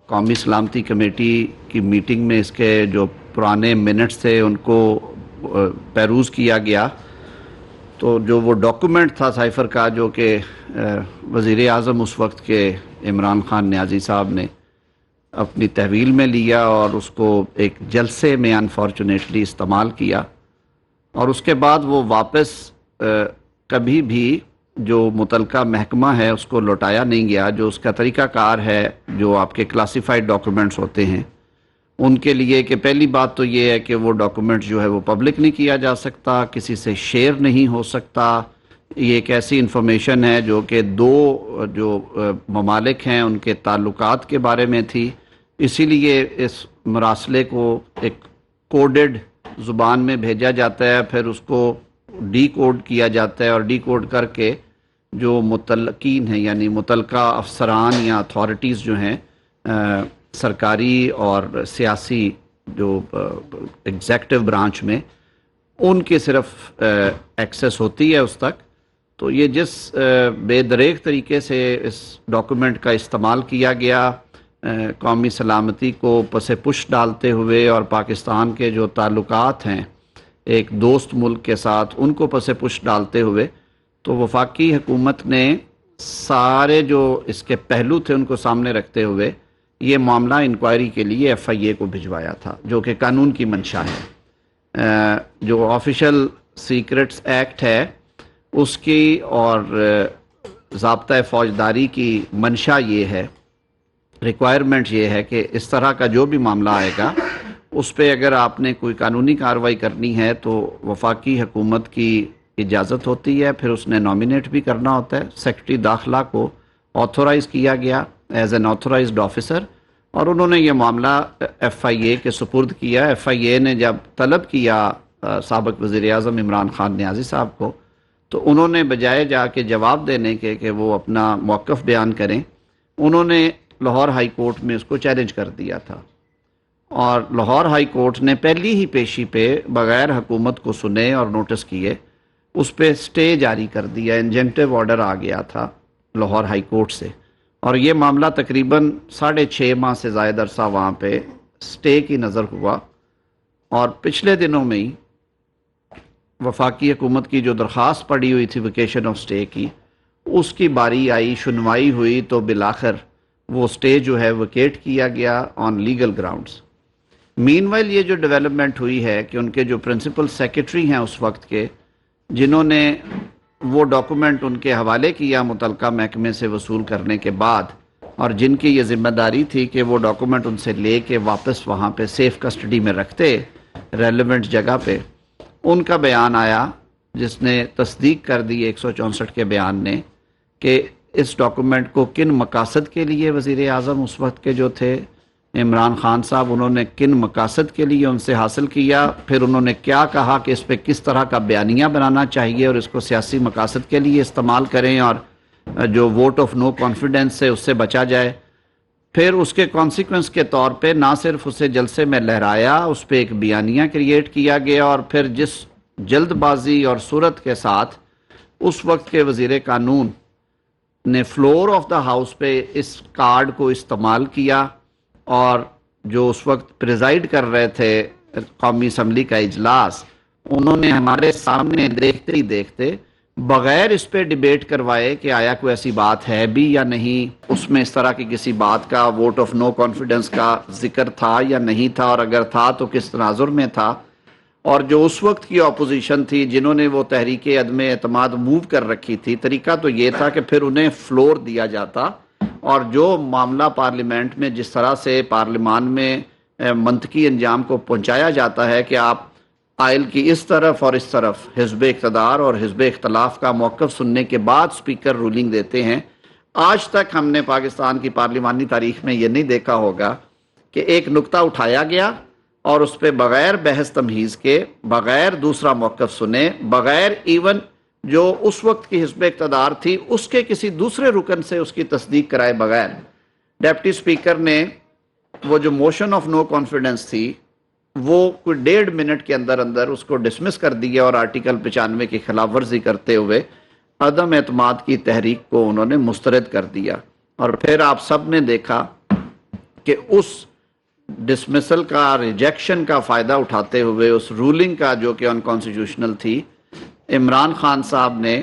قومی سلامتی کمیٹی کی میٹنگ میں اس کے جو پرانے منٹس تھے ان کو پیروز کیا گیا، تو جو وہ ڈاکومنٹ تھا سائفر کا، جو کہ وزیر اعظم اس وقت کے عمران خان نیازی صاحب نے اپنی تحویل میں لیا اور اس کو ایک جلسے میں انفارچونیٹلی استعمال کیا، اور اس کے بعد وہ واپس کبھی بھی جو متعلقہ محکمہ ہے اس کو لوٹایا نہیں گیا۔ جو اس کا طریقہ کار ہے، جو آپ کے کلاسیفائڈ ڈاکومنٹس ہوتے ہیں ان کے لیے، کہ پہلی بات تو یہ ہے کہ وہ ڈاکومنٹ جو ہے وہ پبلک نہیں کیا جا سکتا، کسی سے شیئر نہیں ہو سکتا۔ یہ ایک ایسی انفارمیشن ہے جو کہ دو جو ممالک ہیں ان کے تعلقات کے بارے میں تھی، اسی لیے اس مراسلے کو ایک کوڈڈ زبان میں بھیجا جاتا ہے، پھر اس کو ڈی کوڈ کیا جاتا ہے، اور ڈی کوڈ کر کے جو متعلقین ہیں یعنی متعلقہ افسران یا اتھارٹیز جو ہیں سرکاری اور سیاسی جو ایگزیکٹو برانچ میں، ان کی صرف ایکسیس ہوتی ہے اس تک۔ تو یہ جس بے دریغ طریقے سے اس ڈاکومنٹ کا استعمال کیا گیا قومی سلامتی کو پس پش ڈالتے ہوئے، اور پاکستان کے جو تعلقات ہیں ایک دوست ملک کے ساتھ ان کو پس پش ڈالتے ہوئے، تو وفاقی حکومت نے سارے جو اس کے پہلو تھے ان کو سامنے رکھتے ہوئے یہ معاملہ انکوائری کے لیے ایف آئی اے کو بھجوایا تھا، جو کہ قانون کی منشا ہے۔ جو آفیشل سیکرٹس ایکٹ ہے اس کی اور ضابطہ فوجداری کی منشا یہ ہے، ریکوائرمنٹ یہ ہے کہ اس طرح کا جو بھی معاملہ آئے گا اس پہ اگر آپ نے کوئی قانونی کارروائی کرنی ہے تو وفاقی حکومت کی اجازت ہوتی ہے، پھر اس نے نامینیٹ بھی کرنا ہوتا ہے۔ سیکرٹری داخلہ کو آتھورائز کیا گیا ایز این آتھورائزڈ آفیسر، اور انہوں نے یہ معاملہ ایف آئی اے کے سپرد کیا۔ ایف آئی اے نے جب طلب کیا سابق وزیر اعظم عمران خان نیازی صاحب کو، تو انہوں نے بجائے جا کے جواب دینے کے کہ وہ اپنا موقف بیان کریں، انہوں نے لاہور ہائی کورٹ میں اس کو چیلنج کر دیا تھا، اور لاہور ہائی کورٹ نے پہلی ہی پیشی پہ بغیر حکومت کو سنے اور نوٹس کیے اس پہ سٹے جاری کر دیا، انجنکٹیو آرڈر آ گیا تھا لاہور ہائی کورٹ سے، اور یہ معاملہ تقریباً 6.5 ماہ سے زائد عرصہ وہاں پہ سٹے کی نظر ہوا۔ اور پچھلے دنوں میں ہی وفاقی حکومت کی جو درخواست پڑی ہوئی تھی ویکیشن آف سٹے کی، اس کی باری آئی، سنوائی ہوئی، تو بالآخر وہ سٹے جو ہے ویکیٹ کیا گیا آن لیگل گراؤنڈز۔ مین وائل یہ جو ڈیولپمنٹ ہوئی ہے کہ ان کے جو پرنسپل سیکرٹری ہیں اس وقت کے، جنہوں نے وہ ڈاکومنٹ ان کے حوالے کیا متعلقہ محکمے سے وصول کرنے کے بعد، اور جن کی یہ ذمہ داری تھی کہ وہ ڈاکومنٹ ان سے لے کے واپس وہاں پہ سیف کسٹڈی میں رکھتے ریلیونٹ جگہ پہ، ان کا بیان آیا جس نے تصدیق کر دی 164 کے بیان نے کہ اس ڈاکومنٹ کو کن مقاصد کے لیے وزیر اعظم اس وقت کے جو تھے عمران خان صاحب، انہوں نے کن مقاصد کے لیے ان سے حاصل کیا، پھر انہوں نے کیا کہا کہ اس پہ کس طرح کا بیانیہ بنانا چاہیے اور اس کو سیاسی مقاصد کے لیے استعمال کریں، اور جو ووٹ آف نو کانفیڈنس سے اس سے بچا جائے۔ پھر اس کے کانسیکوینس کے طور پہ نہ صرف اسے جلسے میں لہرایا، اس پہ ایک بیانیہ کریٹ کیا گیا، اور پھر جس جلد بازی اور صورت کے ساتھ اس وقت کے وزیر قانون نے فلور آف دا ہاؤس پہ اس کارڈ کو استعمال کیا، اور جو اس وقت پریزائڈ کر رہے تھے قومی اسمبلی کا اجلاس، انہوں نے ہمارے سامنے دیکھتے ہی دیکھتے بغیر اس پہ ڈیبیٹ کروائے کہ آیا کوئی ایسی بات ہے بھی یا نہیں، اس میں اس طرح کی کسی بات کا ووٹ آف نو کانفیڈنس کا ذکر تھا یا نہیں تھا، اور اگر تھا تو کس تناظر میں تھا، اور جو اس وقت کی اپوزیشن تھی جنہوں نے وہ تحریک عدم اعتماد موو کر رکھی تھی، طریقہ تو یہ تھا کہ پھر انہیں فلور دیا جاتا، اور جو معاملہ پارلیمنٹ میں جس طرح سے پارلیمان میں منطقی انجام کو پہنچایا جاتا ہے کہ آپ آئل کی اس طرف اور اس طرف حزب اقتدار اور حزب اختلاف کا موقف سننے کے بعد سپیکر رولنگ دیتے ہیں، آج تک ہم نے پاکستان کی پارلیمانی تاریخ میں یہ نہیں دیکھا ہوگا کہ ایک نقطہ اٹھایا گیا اور اس پہ بغیر بحث تمہیز کے، بغیر دوسرا موقف سنے، بغیر ایون جو اس وقت کی حزب اقتدار تھی اس کے کسی دوسرے رکن سے اس کی تصدیق کرائے بغیر ڈیپٹی سپیکر نے وہ جو موشن آف نو کانفیڈنس تھی وہ کوئی 1.5 منٹ کے اندر اندر اس کو ڈسمس کر دیا، اور آرٹیکل 95 کی خلاف ورزی کرتے ہوئے عدم اعتماد کی تحریک کو انہوں نے مسترد کر دیا۔ اور پھر آپ سب نے دیکھا کہ اس ڈسمسل کا ریجیکشن کا فائدہ اٹھاتے ہوئے اس رولنگ کا جو کہ انکانسٹیٹیوشنل تھی، عمران خان صاحب نے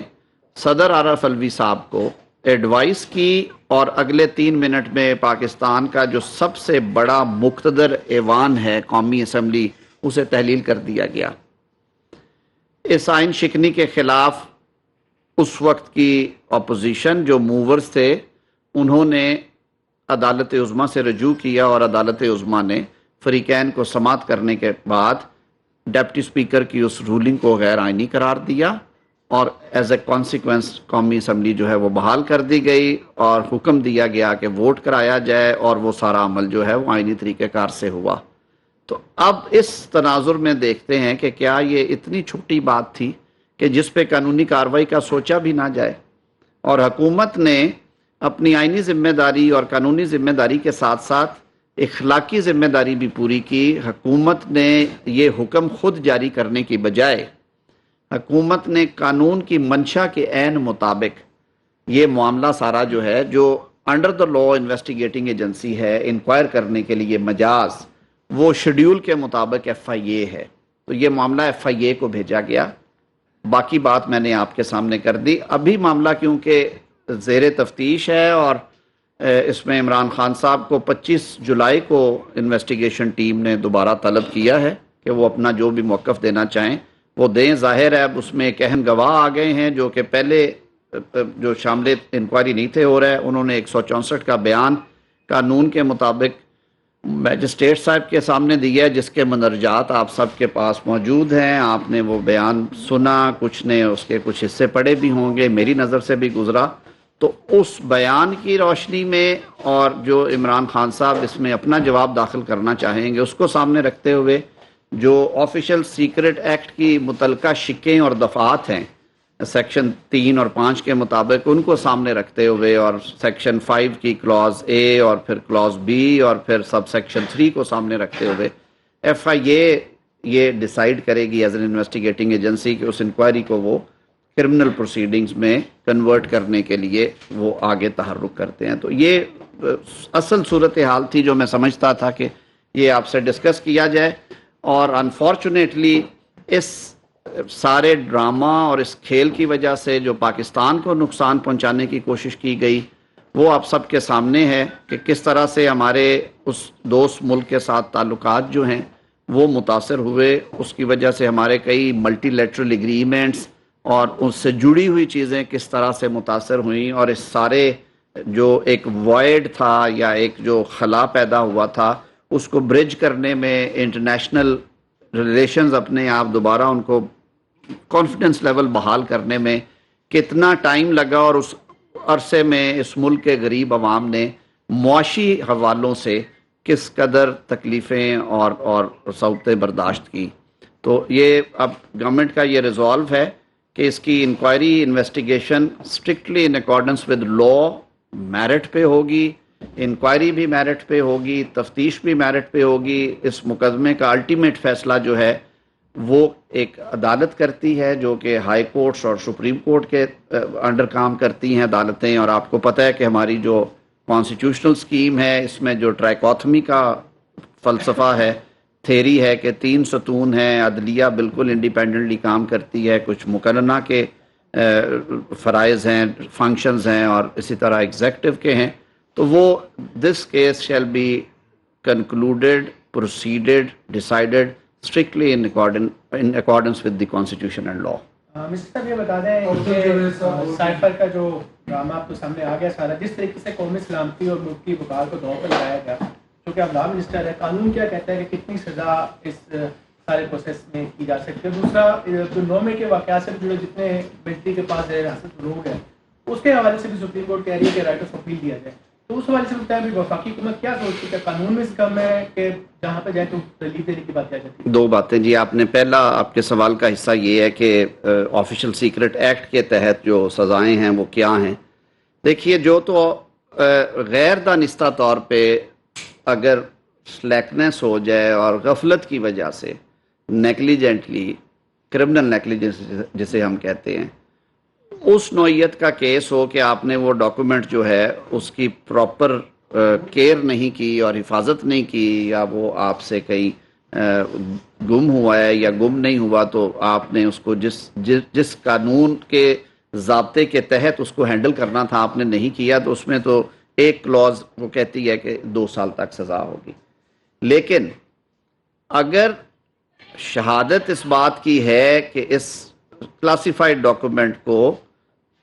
صدر عارف الوی صاحب کو ایڈوائس کی اور اگلے 3 منٹ میں پاکستان کا جو سب سے بڑا مقتدر ایوان ہے قومی اسمبلی، اسے تحلیل کر دیا گیا۔ اس آئین شکنی کے خلاف اس وقت کی اپوزیشن جو موورز تھے انہوں نے عدالت عظمیٰ سے رجوع کیا اور عدالت عظمیٰ نے فریقین کو سماعت کرنے کے بعد ڈپٹی اسپیکر کی اس رولنگ کو غیر آئینی قرار دیا اور ایز اے کانسیکوینس قومی اسمبلی جو ہے وہ بحال کر دی گئی اور حکم دیا گیا کہ ووٹ کرایا جائے اور وہ سارا عمل جو ہے وہ آئینی طریقہ کار سے ہوا۔ تو اب اس تناظر میں دیکھتے ہیں کہ کیا یہ اتنی چھوٹی بات تھی کہ جس پہ قانونی کارروائی کا سوچا بھی نہ جائے، اور حکومت نے اپنی آئینی ذمہ داری اور قانونی ذمہ داری کے ساتھ ساتھ اخلاقی ذمہ داری بھی پوری کی۔ حکومت نے یہ حکم خود جاری کرنے کی بجائے حکومت نے قانون کی منشا کے عین مطابق یہ معاملہ سارا جو ہے، جو under the law investigating agency ہے انکوائر کرنے کے لیے مجاز، وہ شیڈیول کے مطابق ایف آئی اے ہے، تو یہ معاملہ ایف آئی اے کو بھیجا گیا۔ باقی بات میں نے آپ کے سامنے کر دی۔ ابھی معاملہ کیونکہ زیر تفتیش ہے اور اس میں عمران خان صاحب کو 25 جولائی کو انویسٹیگیشن ٹیم نے دوبارہ طلب کیا ہے کہ وہ اپنا جو بھی موقف دینا چاہیں وہ دیں۔ ظاہر ہے اب اس میں ایک اہم گواہ آ گئے ہیں جو کہ پہلے جو شامل انکوائری نہیں تھے ہو رہے، انہوں نے 164 کا بیان قانون کے مطابق میجسٹریٹ صاحب کے سامنے دیا ہے، جس کے مندرجات آپ سب کے پاس موجود ہیں۔ آپ نے وہ بیان سنا، کچھ نے اس کے کچھ حصے پڑھے بھی ہوں گے، میری نظر سے بھی گزرا۔ تو اس بیان کی روشنی میں اور جو عمران خان صاحب اس میں اپنا جواب داخل کرنا چاہیں گے اس کو سامنے رکھتے ہوئے، جو آفیشل سیکرٹ ایکٹ کی متعلقہ شقیں اور دفعات ہیں سیکشن 3 اور 5 کے مطابق، ان کو سامنے رکھتے ہوئے اور سیکشن 5 کی کلاز اے اور پھر کلاز بی اور پھر سب سیکشن 3 کو سامنے رکھتے ہوئے ایف آئی اے یہ ڈیسائیڈ کرے گی ایز این انویسٹیگیٹنگ ایجنسی کہ اس انکوائری کو وہ کرمنل پروسیڈنگز میں کنورٹ کرنے کے لیے وہ آگے تحرک کرتے ہیں۔ تو یہ اصل صورتحال تھی جو میں سمجھتا تھا کہ یہ آپ سے ڈسکس کیا جائے، اور انفارچونیٹلی اس سارے ڈرامہ اور اس کھیل کی وجہ سے جو پاکستان کو نقصان پہنچانے کی کوشش کی گئی وہ آپ سب کے سامنے ہے کہ کس طرح سے ہمارے اس دوست ملک کے ساتھ تعلقات جو ہیں وہ متاثر ہوئے۔ اس کی وجہ سے ہمارے کئی ملٹی لیٹرل ایگریمنٹس اور اس سے جڑی ہوئی چیزیں کس طرح سے متاثر ہوئیں، اور اس سارے جو ایک وائڈ تھا یا ایک جو خلا پیدا ہوا تھا اس کو برج کرنے میں انٹرنیشنل ریلیشنز اپنے آپ دوبارہ ان کو کانفیڈنس لیول بحال کرنے میں کتنا ٹائم لگا، اور اس عرصے میں اس ملک کے غریب عوام نے معاشی حوالوں سے کس قدر تکلیفیں اور صعوبتیں برداشت کی۔ تو یہ اب گورنمنٹ کا یہ ریزالو ہے کہ اس کی inquiry investigation strictly in accordance with law merit پہ ہوگی، انکوائری بھی میرٹ پہ ہوگی، تفتیش بھی میرٹ پہ ہوگی۔ اس مقدمے کا الٹیمیٹ فیصلہ جو ہے وہ ایک عدالت کرتی ہے جو کہ ہائی کورٹس اور سپریم کورٹ کے انڈر کام کرتی ہیں عدالتیں، اور آپ کو پتہ ہے کہ ہماری جو کانسٹیٹیوشنل سکیم ہے اس میں جو ٹرائکوتھمی کا فلسفہ ہے، تھیری ہے کہ 3 ستون ہیں، عدلیہ بالکل انڈیپینڈنٹلی کام کرتی ہے، کچھ مقننہ کے فرائض ہیں، فنکشنز ہیں، اور اسی طرح ایگزیکٹو کے ہیں۔ تو وہ this case shall be concluded, proceeded, decided strictly in accordance with the constitution and law. Mister صاحب یہ بتا دیں کہ سائفر کا جو ڈرامہ آپ کو سامنے آ گیا سارا، جس طریقے سے قومی سلامتی اور ملک کی وقار کو داؤ پر لگایا گیا، چونکہ اب لا منسٹر ہے، قانون کیا کہتا ہے کہ کتنی سزا اس سارے پروسیس میں کی جا سکتی ہے؟ دوسرا جو 9 مئی کے واقعات سے جڑے جتنے ملٹری کے پاس ریاست لوگ ہیں اس کے حوالے سے بھی سپریم کورٹ کہہ رہی ہے کہ رائٹ آف اپیل دیا جائے، تو اس حوالے سے بتایا بھی وفاقی حکومت کیا سوچتی ہے؟ قانون میں اس کم ہے کہ جہاں پہ جائے تو ریلیف دینے کی بات کیا جاتی ہے؟ 2 باتیں جی، آپ نے پہلا آپ کے سوال کا حصہ یہ ہے کہ آفیشل سیکرٹ ایکٹ کے تحت جو سزائیں ہیں وہ کیا ہیں۔ دیکھیے، جو تو غیر دانستہ طور پہ اگر سلیکنیس ہو جائے اور غفلت کی وجہ سے نیگلیجنٹلی، کرمنل نیگلیجنس جسے ہم کہتے ہیں، اس نوعیت کا کیس ہو کہ آپ نے وہ ڈاکومنٹ جو ہے اس کی پراپر کیئر نہیں کی اور حفاظت نہیں کی، یا وہ آپ سے کہیں گم ہوا ہے یا گم نہیں ہوا، تو آپ نے اس کو جس قانون کے ضابطے کے تحت اس کو ہینڈل کرنا تھا آپ نے نہیں کیا، تو اس میں تو ایک کلوز وہ کہتی ہے کہ 2 سال تک سزا ہوگی۔ لیکن اگر شہادت اس بات کی ہے کہ اس کلاسیفائڈ ڈاکومنٹ کو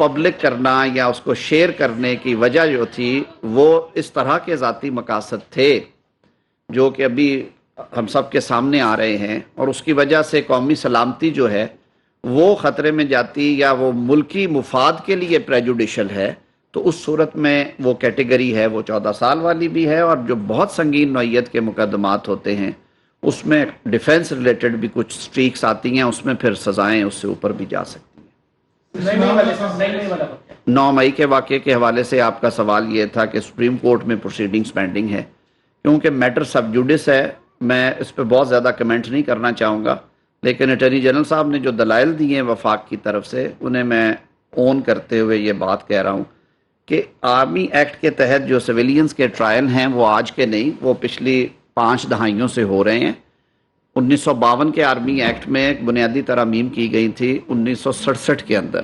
پبلک کرنا یا اس کو شیئر کرنے کی وجہ جو تھی وہ اس طرح کے ذاتی مقاصد تھے جو کہ ابھی ہم سب کے سامنے آ رہے ہیں، اور اس کی وجہ سے قومی سلامتی جو ہے وہ خطرے میں جاتی یا وہ ملکی مفاد کے لیے پریجوڈیشل ہے، تو اس صورت میں وہ کیٹیگری ہے وہ 14 سال والی بھی ہے، اور جو بہت سنگین نوعیت کے مقدمات ہوتے ہیں اس میں ڈیفینس ریلیٹڈ بھی کچھ سٹریکس آتی ہیں، اس میں پھر سزائیں اس سے اوپر بھی جا سکتی ہیں۔ 9 مئی کے واقعے کے حوالے سے آپ کا سوال یہ تھا کہ سپریم کورٹ میں پروسیڈنگز پینڈنگ ہے، کیونکہ میٹر سب جوڈس ہے، میں اس پہ بہت زیادہ کمنٹ نہیں کرنا چاہوں گا، لیکن اٹارنی جنرل صاحب نے جو دلائل دیے ہیں وفاق کی طرف سے انہیں میں اون کرتے ہوئے یہ بات کہہ رہا ہوں کہ آرمی ایکٹ کے تحت جو سویلینز کے ٹرائل ہیں وہ آج کے نہیں، وہ پچھلی 5 دہائیوں سے ہو رہے ہیں۔ 1952 کے آرمی ایکٹ میں ایک بنیادی ترامیم کی گئی تھی 1967 کے اندر،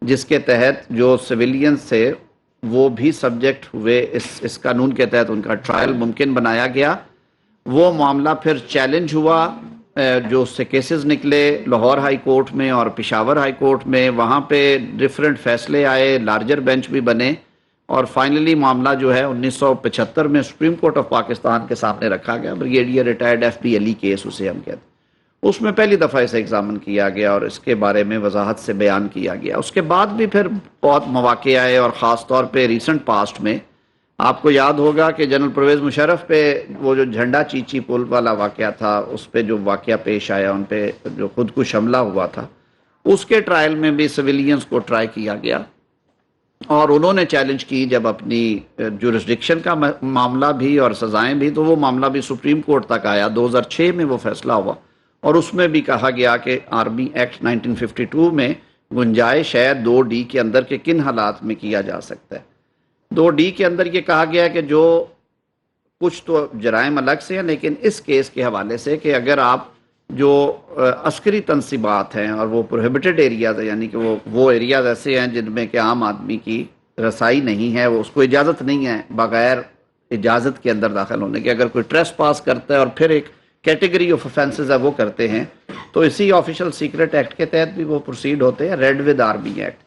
جس کے تحت جو سویلینز تھے وہ بھی سبجیکٹ ہوئے، اس قانون کے تحت ان کا ٹرائل ممکن بنایا گیا۔ وہ معاملہ پھر چیلنج ہوا، جو اس سے کیسز نکلے لاہور ہائی کورٹ میں اور پشاور ہائی کورٹ میں، وہاں پہ ڈیفرنٹ فیصلے آئے، لارجر بینچ بھی بنے، اور فائنلی معاملہ جو ہے 1975 میں سپریم کورٹ آف پاکستان کے سامنے رکھا گیا، بریگیڈیئر ریٹائرڈ ایف پی علی کیس اسے ہم کہتے ہیں۔ اس میں پہلی دفعہ اسے ایگزامن کیا گیا اور اس کے بارے میں وضاحت سے بیان کیا گیا۔ اس کے بعد بھی پھر بہت مواقع آئے، اور خاص طور پہ ریسنٹ پاسٹ میں آپ کو یاد ہوگا کہ جنرل پرویز مشرف پہ وہ جو جھنڈا چیچی پل والا واقعہ تھا، اس پہ جو واقعہ پیش آیا، ان پہ جو خود کش حملہ ہوا تھا، اس کے ٹرائل میں بھی سویلینز کو ٹرائی کیا گیا، اور انہوں نے چیلنج کی جب اپنی جورسڈکشن کا معاملہ بھی اور سزائیں بھی، تو وہ معاملہ بھی سپریم کورٹ تک آیا۔ 2006 میں وہ فیصلہ ہوا، اور اس میں بھی کہا گیا کہ آرمی ایکٹ 1952 میں گنجائش ہے 2D کے اندر کہ کن حالات میں کیا جا سکتا ہے۔ 2D کے اندر یہ کہا گیا کہ جو کچھ تو جرائم الگ سے ہیں، لیکن اس کیس کے حوالے سے کہ اگر آپ جو عسکری تنصیبات ہیں اور وہ پروہیبٹڈ ایریاز ہیں، یعنی کہ وہ ایریاز ایسے ہیں جن میں کہ عام آدمی کی رسائی نہیں ہے، وہ اس کو اجازت نہیں ہے بغیر اجازت کے اندر داخل ہونے کے، اگر کوئی ٹریس پاس کرتا ہے اور پھر ایک کیٹیگری آف افینسز ہے وہ کرتے ہیں، تو اسی آفیشل سیکرٹ ایکٹ کے تحت بھی وہ پروسیڈ ہوتے ہیں، ریڈ ود آرمی ایکٹ۔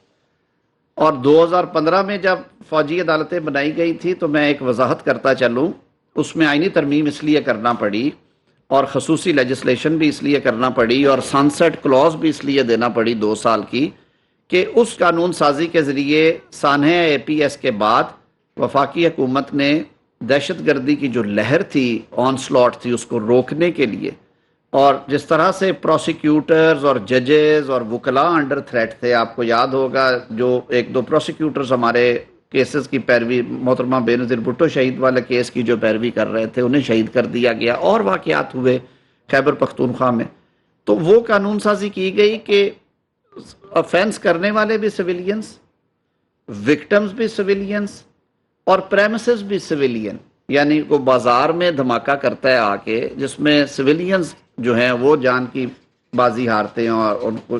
اور 2015 میں جب فوجی عدالتیں بنائی گئی تھی تو میں ایک وضاحت کرتا چلوں، اس میں آئینی ترمیم اس لیے کرنا پڑی اور خصوصی لیجسلیشن بھی اس لیے کرنا پڑی اور سنسیٹ کلوز بھی اس لیے دینا پڑی 2 سال کی، کہ اس قانون سازی کے ذریعے سانحہ APS کے بعد وفاقی حکومت نے دہشت گردی کی جو لہر تھی، آن سلاٹ تھی، اس کو روکنے کے لیے، اور جس طرح سے پروسیکیوٹرز اور ججز اور وکلاء انڈر تھریٹ تھے، آپ کو یاد ہوگا جو 1-2 پروسیکیوٹرز ہمارے کیسز کی پیروی، محترمہ بے نظیر بھٹو شہید والا کیس کی جو پیروی کر رہے تھے انہیں شہید کر دیا گیا، اور واقعات ہوئے خیبر پختونخوا میں، تو وہ قانون سازی کی گئی کہ افینس کرنے والے بھی سویلینز، وکٹمز بھی سویلینز، اور پریمسز بھی سویلین، یعنی کو بازار میں دھماکہ کرتا ہے آ کے، جس میں سویلینز جو ہیں وہ جان کی بازی ہارتے ہیں اور ان کو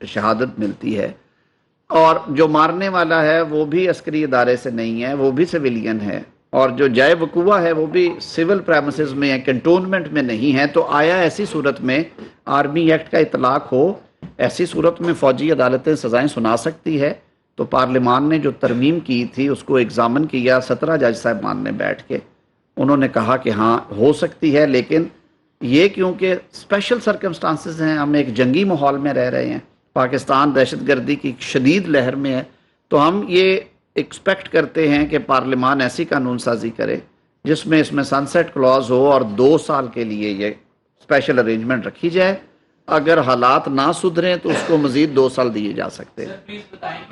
شہادت ملتی ہے، اور جو مارنے والا ہے وہ بھی عسکری ادارے سے نہیں ہے، وہ بھی سویلین ہے، اور جو جائے وقوع ہے وہ بھی سول پریمسز میں ہے، کنٹونمنٹ میں نہیں ہے۔ تو آیا ایسی صورت میں آرمی ایکٹ کا اطلاق ہو، ایسی صورت میں فوجی عدالتیں سزائیں سنا سکتی ہے؟ تو پارلیمان نے جو ترمیم کی تھی اس کو ایگزامن کیا 17 جج صاحبان نے بیٹھ کے، انہوں نے کہا کہ ہاں ہو سکتی ہے، لیکن یہ کیونکہ اسپیشل سرکمسٹانسز ہیں، ہم ایک جنگی ماحول میں رہ رہے ہیں، پاکستان دہشت گردی کی شدید لہر میں ہے، تو ہم یہ ایکسپیکٹ کرتے ہیں کہ پارلیمان ایسی قانون سازی کرے جس میں اس میں سنسیٹ کلوز ہو اور 2 سال کے لیے یہ اسپیشل ارینجمنٹ رکھی جائے، اگر حالات نہ سدھریں تو اس کو مزید 2 سال دیے جا سکتے ہیں۔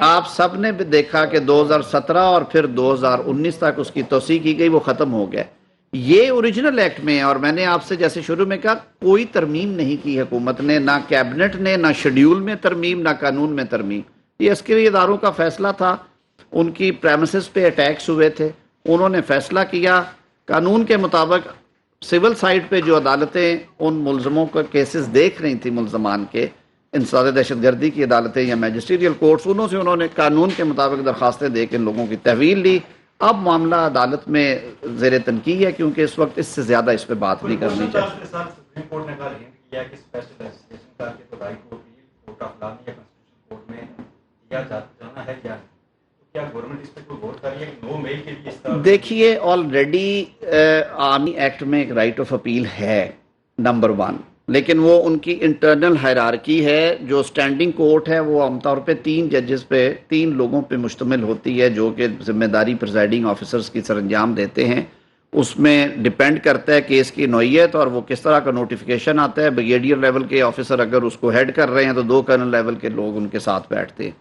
آپ سب نے بھی دیکھا کہ 2017 اور پھر 2019 تک اس کی توسیع کی گئی، وہ ختم ہو گیا۔ یہ اوریجنل ایکٹ میں ہے، اور میں نے آپ سے جیسے شروع میں کہا کوئی ترمیم نہیں کی حکومت نے، نہ کیبنٹ نے، نہ شیڈیول میں ترمیم، نہ قانون میں ترمیم، یہ عسکری اداروں کا فیصلہ تھا، ان کی پریمسز پہ اٹیکس ہوئے تھے، انہوں نے فیصلہ کیا قانون کے مطابق سول سائٹ پہ جو عدالتیں ان ملزموں کا کیسز دیکھ رہی تھیں ملزمان کے انسداد دہشت گردی کی عدالتیں یا میجسٹریل کورٹس انہوں سے انہوں نے قانون کے مطابق درخواستیں دے کے ان لوگوں کی تحویل لی. اب معاملہ عدالت میں زیر تنقید ہے کیونکہ اس وقت اس سے زیادہ اس پہ بات نہیں کرنی چاہیے. سپریم کورٹ نے کہا کیا کہ اسپیشل لیجسلیشن کر کے تو right to appeal court of law یا کانسٹیٹیوشن کورٹ میں کیا جانا ہے کیا تو کیا گورنمنٹ اس پہ کوئی غور کر رہی ہے کہ 9 مئی کے لیے اس طرح؟ دیکھیے آلریڈی آرمی ایکٹ میں ایک رائٹ آف اپیل ہے نمبر 1، لیکن وہ ان کی انٹرنل ہائرارکی ہے. جو سٹینڈنگ کورٹ ہے وہ عام طور پہ 3 ججز پہ 3 لوگوں پہ مشتمل ہوتی ہے جو کہ ذمہ داری پریزائڈنگ آفیسرز کی سر انجام دیتے ہیں. اس میں ڈیپینڈ کرتا ہے کیس کی نوعیت اور وہ کس طرح کا نوٹیفیکیشن آتا ہے. بریگیڈیئر لیول کے آفیسر اگر اس کو ہیڈ کر رہے ہیں تو 2 کرنل لیول کے لوگ ان کے ساتھ بیٹھتے ہیں،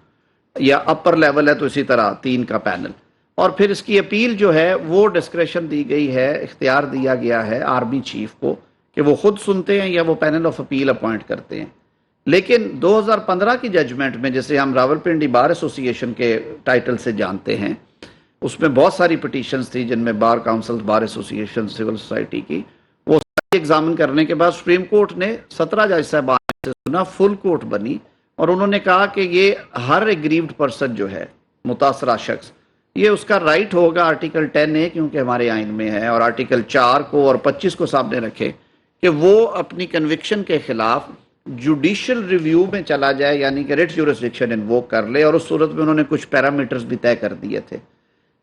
یا اپر لیول ہے تو اسی طرح 3 کا پینل. اور پھر اس کی اپیل جو ہے وہ ڈسکریشن دی گئی ہے، اختیار دیا گیا ہے آرمی چیف کو کہ وہ خود سنتے ہیں یا وہ پینل آف اپیل اپوائنٹ کرتے ہیں. لیکن 2015 کی ججمنٹ میں جسے ہم راولپنڈی بار ایسوسی ایشن کے ٹائٹل سے جانتے ہیں، اس میں بہت ساری پٹیشنز تھی جن میں بار کاؤنسل، بار ایسوسی ایشن، سول سوسائٹی کی، وہ ساری ایگزامن کرنے کے بعد سپریم کورٹ نے 17 جج صاحبان سے سنا، فل کورٹ بنی، اور انہوں نے کہا کہ یہ ہر ایگریوڈ پرسن جو ہے متاثرہ شخص، یہ اس کا رائٹ ہوگا آرٹیکل 10A کیونکہ ہمارے آئین میں ہے اور آرٹیکل 4 کو اور 25 کو سامنے رکھے کہ وہ اپنی کنوکشن کے خلاف جوڈیشل ریویو میں چلا جائے، یعنی کہ ریٹ جورسڈکشن انووک کر لے. اور اس صورت میں انہوں نے کچھ پیرامیٹرز بھی طے کر دیے تھے.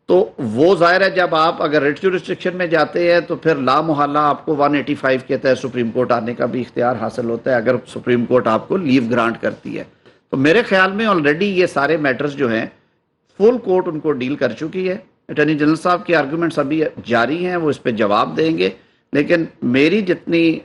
تو وہ ظاہر ہے جب آپ اگر ریٹ جورسڈکشن میں جاتے ہیں تو پھر لا محالہ آپ کو 185 کے تحت سپریم کورٹ آنے کا بھی اختیار حاصل ہوتا ہے اگر سپریم کورٹ آپ کو لیو گرانٹ کرتی ہے. تو میرے خیال میں آلریڈی یہ سارے میٹرز جو ہیں فل کورٹ ان کو ڈیل کر چکی ہے. اٹارنی جنرل صاحب کی آرگومنٹس ابھی جاری ہیں، وہ اس پہ جواب دیں گے. لیکن میری جتنی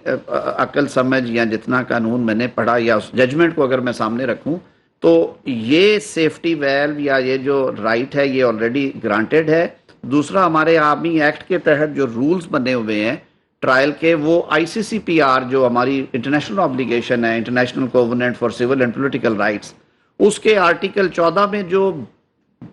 عقل سمجھ یا جتنا قانون میں نے پڑھا یا اس ججمنٹ کو اگر میں سامنے رکھوں تو یہ سیفٹی ویلو یا یہ جو رائٹ ہے یہ آلریڈی گرانٹیڈ ہے. دوسرا ہمارے آرمی ایکٹ کے تحت جو رولز بنے ہوئے ہیں ٹرائل کے، وہ ICCPR جو ہماری انٹرنیشنل آبلیگیشن ہے، international covenant for civil and political rights, اس کے آرٹیکل 14 میں جو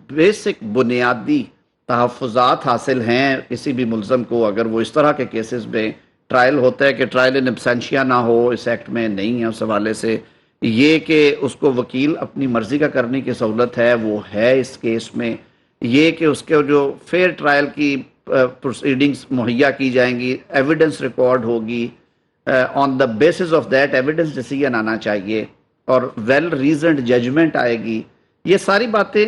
بیسک بنیادی تحفظات حاصل ہیں کسی بھی ملزم کو اگر وہ اس طرح کے کیسز میں ٹرائل ہوتا ہے کہ ٹرائل ان ابسینشیا نہ ہو، اس ایکٹ میں نہیں ہے. اس حوالے سے یہ کہ اس کو وکیل اپنی مرضی کا کرنے کی سہولت ہے وہ ہے اس کیس میں. یہ کہ اس کے جو فیئر ٹرائل کی پروسیڈنگز مہیا کی جائیں گی، ایویڈنس ریکارڈ ہوگی، on the basis of that evidence decision آنا چاہیے اور ویل ریزنڈ ججمنٹ آئے گی. یہ ساری باتیں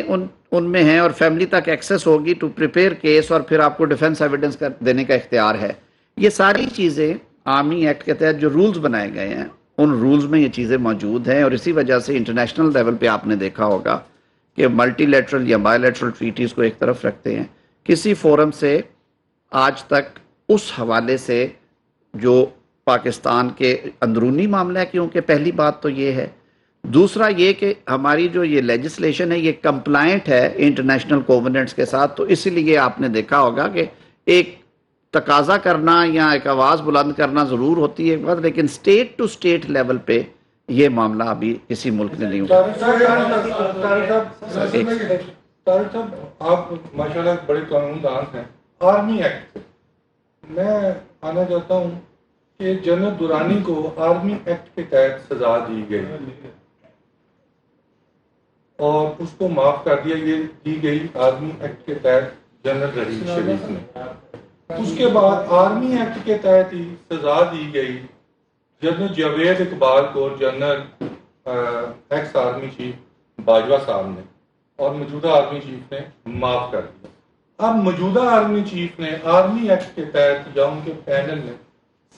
ان میں ہیں اور فیملی تک ایکسیس ہوگی ٹو پریپیئر کیس اور پھر آپ کو ڈیفنس ایویڈنس دینے کا اختیار ہے. یہ ساری چیزیں آرمی ایکٹ کے تحت جو رولز بنائے گئے ہیں ان رولز میں یہ چیزیں موجود ہیں. اور اسی وجہ سے انٹرنیشنل لیول پہ آپ نے دیکھا ہوگا کہ ملٹی لیٹرل یا بائی لیٹرل ٹریٹیز کو ایک طرف رکھتے ہیں، کسی فورم سے آج تک اس حوالے سے جو پاکستان کے اندرونی معاملہ ہے، کیونکہ پہلی بات تو یہ ہے. دوسرا یہ کہ ہماری جو یہ لیجسلیشن ہے یہ کمپلائنٹ ہے انٹرنیشنل کووننٹس کے ساتھ. تو اسی لیے آپ نے دیکھا ہوگا کہ ایک تقاضا کرنا یا ایک آواز بلند کرنا ضرور ہوتی ہے بات، لیکن سٹیٹ ٹو سٹیٹ لیول پہ یہ معاملہ ابھی کسی ملک نے نہیں اٹھایا. طارق صاحب آپ ماشاءاللہ بڑے قانون دان ہیں. آرمی ایکٹ میں آنا چاہتا ہوں کہ جنرل دورانی کو آرمی ایکٹ کے تحت سزا دی گئی اور اس کو معاف کر دیا یہ دی گئی آرمی ایکٹ کے تحت جنرل رحیل شریف نے. اس کے بعد آرمی ایکٹ کے تحت ہی سزا دی گئی جنرل جاوید اقبال کو، general x army chief Bajwa صاحب نے، اور موجودہ آرمی چیف نے معاف کر دیا. اب موجودہ آرمی چیف نے آرمی ایکٹ کے تحت یا ان کے پینل نے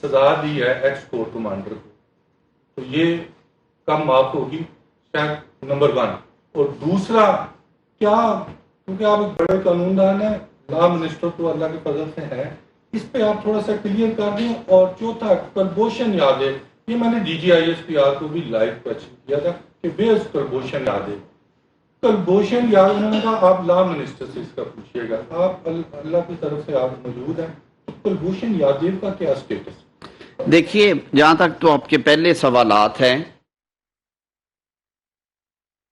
سزا دی ہے ایکس کور کمانڈر کو. تو یہ کم معاف ہوگی شاید نمبر 1. اور دوسرا کیا، کیونکہ آپ ایک بڑے قانون دان ہیں، لا منسٹر تو اللہ کے فضل سے ہے، اس پہ آپ تھوڑا سا کلیئر کر دیں. اور چوتھا کلبھوشن یادیو، یہ میں نے DGISPR کو بھی لائیو کویسچن کیا تھا کہ بیس کلبھوشن یادیو، کلبھوشن یادیو نے کہا آپ لا منسٹر سے اس کا پوچھیے گا، آپ اللہ کی طرف سے آپ موجود ہیں. کلبھوشن یادیو کا کیا اسٹیٹس؟ دیکھیے جہاں تک تو آپ کے پہلے سوالات ہیں،